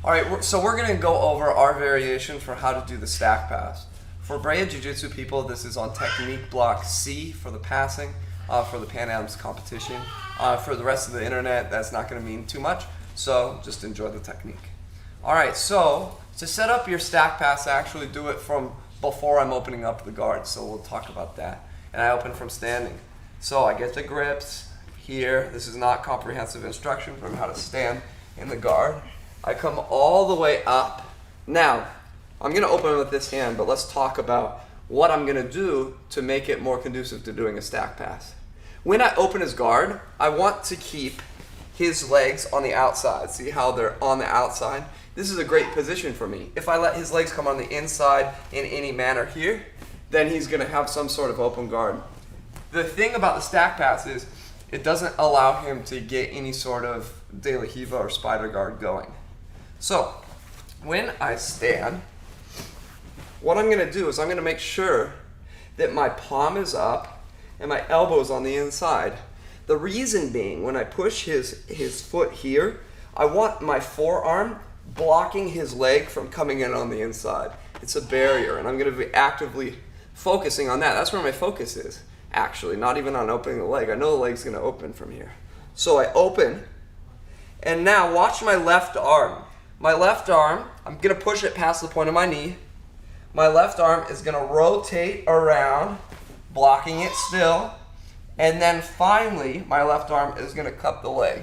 All right, so we're gonna go over our variation for how to do the stack pass. For Brea Jiu-Jitsu people, this is on technique block C for the passing, for the Pan Am's competition. For the rest of the internet, that's not gonna mean too much, so just enjoy the technique. All right, so to set up your stack pass, I actually do it from before I'm opening up the guard, so we'll talk about that. And I open from standing. So I get the grips here. This is not comprehensive instruction from how to stand in the guard. I come all the way up. Now, I'm gonna open with this hand, but let's talk about what I'm gonna do to make it more conducive to doing a stack pass. When I open his guard, I want to keep his legs on the outside. See how they're on the outside? This is a great position for me. If I let his legs come on the inside in any manner here, then he's gonna have some sort of open guard. The thing about the stack pass is it doesn't allow him to get any sort of De La Riva or spider guard going. So when I stand, what I'm gonna do is I'm gonna make sure that my palm is up and my elbow's on the inside. The reason being, when I push his foot here, I want my forearm blocking his leg from coming in on the inside. It's a barrier, and I'm gonna be actively focusing on that. That's where my focus is, actually, not even on opening the leg. I know the leg's gonna open from here. So I open, and now watch my left arm. My left arm, I'm gonna push it past the point of my knee. My left arm is gonna rotate around, blocking it still, and then finally, my left arm is gonna cup the leg.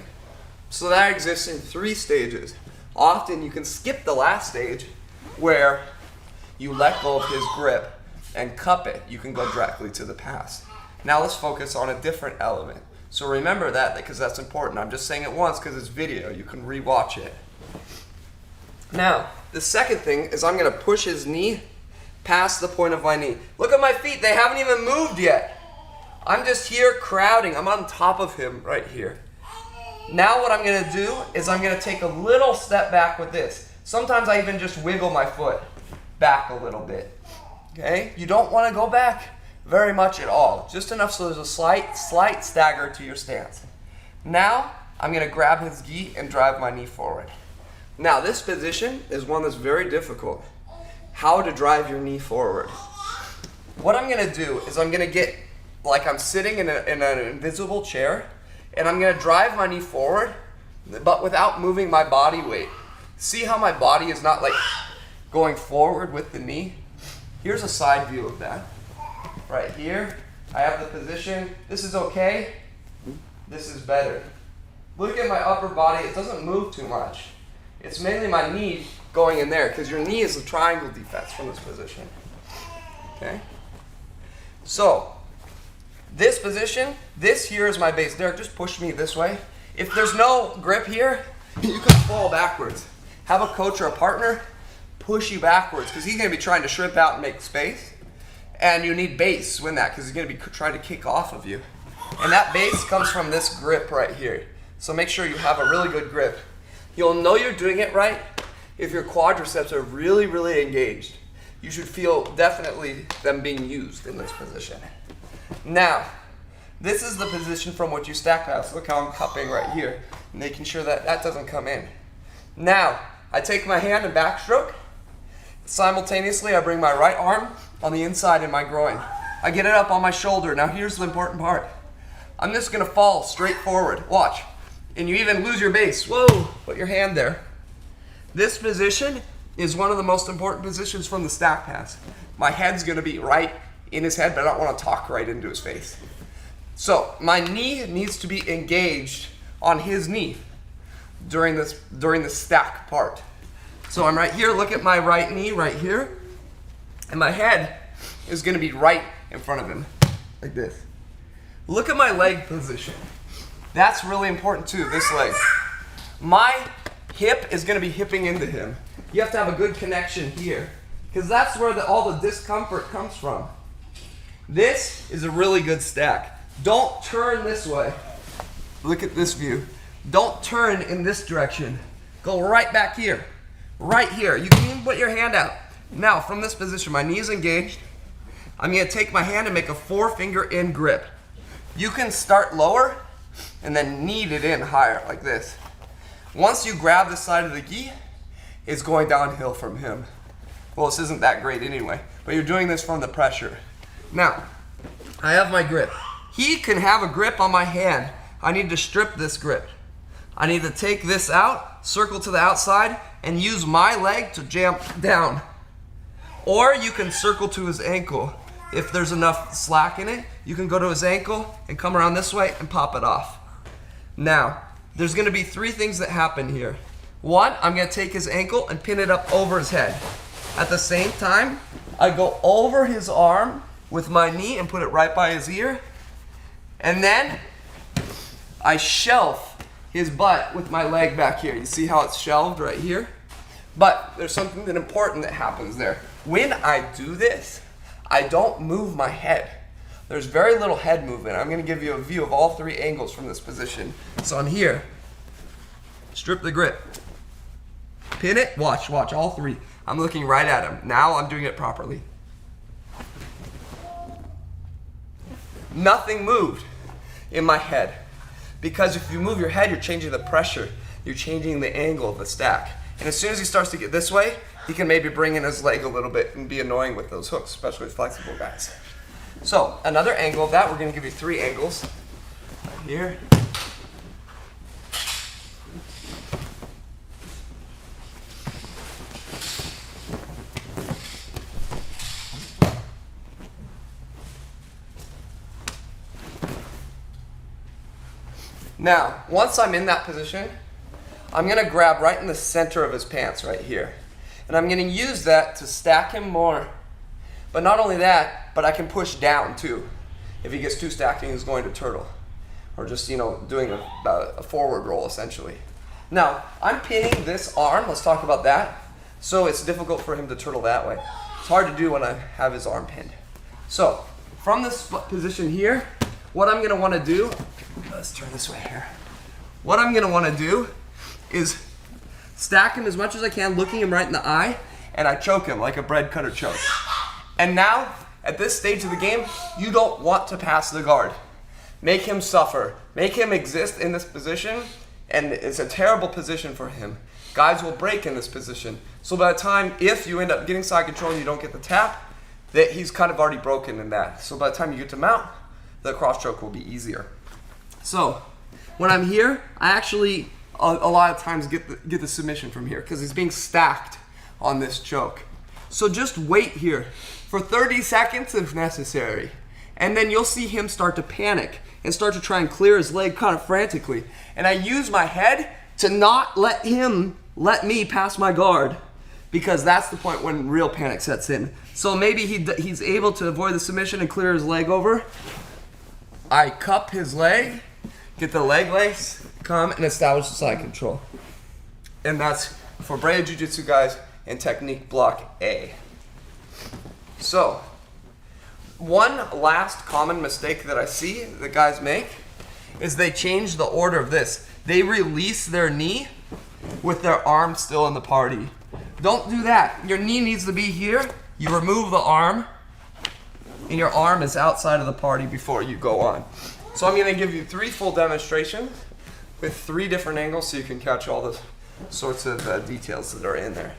So that exists in 3 stages. Often you can skip the last stage where you let go of his grip and cup it. You can go directly to the pass. Now let's focus on a different element. So remember that because that's important. I'm just saying it once because it's video. You can rewatch it. Now, the second thing is I'm gonna push his knee past the point of my knee. Look at my feet, they haven't even moved yet. I'm just here crowding. I'm on top of him right here. Now what I'm gonna do is I'm gonna take a little step back with this. Sometimes I even just wiggle my foot back a little bit. Okay? You don't wanna go back very much at all. Just enough so there's a slight stagger to your stance. Now, I'm gonna grab his gi and drive my knee forward. Now this position is one that's very difficult. How to drive your knee forward. What I'm gonna do is I'm gonna get like I'm sitting in an invisible chair, and I'm gonna drive my knee forward, but without moving my body weight. See how my body is not like going forward with the knee? Here's a side view of that. Right here, I have the position. This is okay. This is better. Look at my upper body, it doesn't move too much. It's mainly my knee going in there, because your knee is a triangle defense from this position. Okay? So, this position, this here is my base. Derek, just push me this way. If there's no grip here, you can fall backwards. Have a coach or a partner push you backwards, because he's going to be trying to shrimp out and make space. And you need base to win that, because he's going to be trying to kick off of you. And that base comes from this grip right here. So make sure you have a really good grip. You'll know you're doing it right if your quadriceps are really, really engaged. You should feel definitely them being used in this position. Now, this is the position from which you stack pass. Look how I'm cupping right here, making sure that that doesn't come in. Now, I take my hand and backstroke. Simultaneously, I bring my right arm on the inside in my groin. I get it up on my shoulder. Now here's the important part. I'm just gonna fall straight forward. Watch. And you even lose your base. Whoa, put your hand there. This position is one of the most important positions from the stack pass. My head's gonna be right in his head, but I don't wanna talk right into his face. So my knee needs to be engaged on his knee during the stack part. So I'm right here, look at my right knee right here, and my head is gonna be right in front of him, like this. Look at my leg position. That's really important too, this leg. My hip is gonna be hipping into him. You have to have a good connection here, because that's where all the discomfort comes from. This is a really good stack. Don't turn this way. Look at this view. Don't turn in this direction. Go right back here. Right here. You can even put your hand out. Now, from this position, my knee is engaged. I'm gonna take my hand and make a 4-finger in grip. You can start lower and then knead it in higher, like this. Once you grab the side of the gi, is going downhill from him. Well, this isn't that great anyway, but you're doing this from the pressure. Now, I have my grip. He can have a grip on my hand. I need to strip this grip. I need to take this out, circle to the outside, and use my leg to jump down. Or you can circle to his ankle. If there's enough slack in it, you can go to his ankle and come around this way and pop it off. Now, there's gonna be three things that happen here. One, I'm gonna take his ankle and pin it up over his head. At the same time, I go over his arm with my knee and put it right by his ear. And then I shelf his butt with my leg back here. You see how it's shelved right here? But there's something that important that happens there. When I do this, I don't move my head. There's very little head movement. I'm gonna give you a view of all three angles from this position. So I'm here, strip the grip, pin it, watch, all three. I'm looking right at him. Now I'm doing it properly. Nothing moved in my head. Because if you move your head, you're changing the pressure. You're changing the angle of the stack. And as soon as he starts to get this way, he can maybe bring in his leg a little bit and be annoying with those hooks, especially with flexible guys. So another angle of that, we're gonna give you three angles. Right here. Now, once I'm in that position, I'm gonna grab right in the center of his pants right here. And I'm gonna use that to stack him more. But not only that, but I can push down too. If he gets too stacked and he's going to turtle. Or just, doing a forward roll essentially. Now, I'm pinning this arm, let's talk about that. So it's difficult for him to turtle that way. It's hard to do when I have his arm pinned. So, from this position here, what I'm gonna wanna do, let's turn this way here. What I'm gonna wanna do is stack him as much as I can, looking him right in the eye, and I choke him like a bread cutter choke. And now, at this stage of the game, you don't want to pass the guard. Make him suffer. Make him exist in this position, and it's a terrible position for him. Guys will break in this position. So by the time, if you end up getting side control and you don't get the tap, that he's kind of already broken in that. So by the time you get to mount, the cross choke will be easier. So, when I'm here, I actually a lot of times get the submission from here because he's being stacked on this choke. So just wait here for 30 seconds if necessary. And then you'll see him start to panic and start to try and clear his leg kind of frantically. And I use my head to not let me pass my guard, because that's the point when real panic sets in. So maybe he's able to avoid the submission and clear his leg over. I cup his leg, get the leg lace, come and establish the side control. And that's for Brea Jiu-Jitsu guys in technique block A. So, one last common mistake that I see that guys make is they change the order of this. They release their knee with their arm still in the party. Don't do that. Your knee needs to be here. You remove the arm, and your arm is outside of the party before you go on. So I'm gonna give you 3 full demonstrations with 3 different angles so you can catch all the sorts of details that are in there.